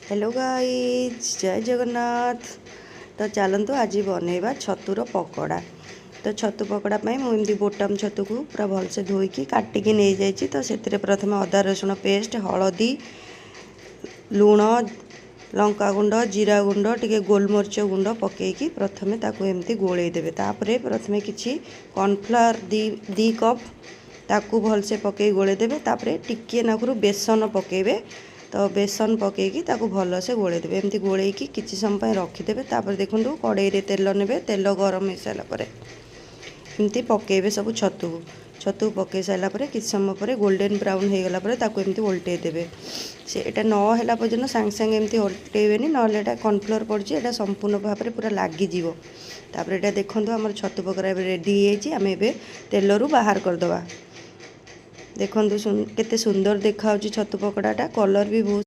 Hello guys, जय जगन्नाथ। तो चलतु आज बनैबा छतुर पकोड़ा। तो छतु पकोड़ा मुझे बोटाम छतु को पूरा भलसे धोईकी काटिकी नहीं जाइए। तो से प्रथम अदा रसुण पेस्ट, हलदी, लुण, लंका गुंड, जीरा गुंड, टिके गोलमरीच गुंड पकईकी प्रथमे ताकू एमती गोले देबे। तापरे प्रथमे किछि कॉर्नफ्लावर दी कप ताकू भलसे पकई गोले देबे। तापरे टिके नाकुरु बेसन पकेबे। तो बेसन पकईकी ताकू भलसे गोले देबे। एमती गोलेकी किछि समय रखिदेबे। तापर देखुंतु कड़ाई रे तेल नेबे। तेल गरम हो सारा परे एमती पकेबे सब छतु पकई सारा परे किछि समय परे गोल्डन ब्राउन हो गला परे ताकू एमती उल्टे देबे। से एटा न होला पर्यंत सांगे सांगे एमती उल्टेबेनी, नहले एटा कॉर्नफ्लोर पड़छि, एटा संपूर्ण भाव में पूरा लागी जीवो। तापर एटा देखंतु हमर छतु पकोड़ा रेडी हो जाइए। आम एबे तेलरू बाहर करदबा। देखंतु केते सुंदर देखा छतु पकोड़ाटा, कलर भी बहुत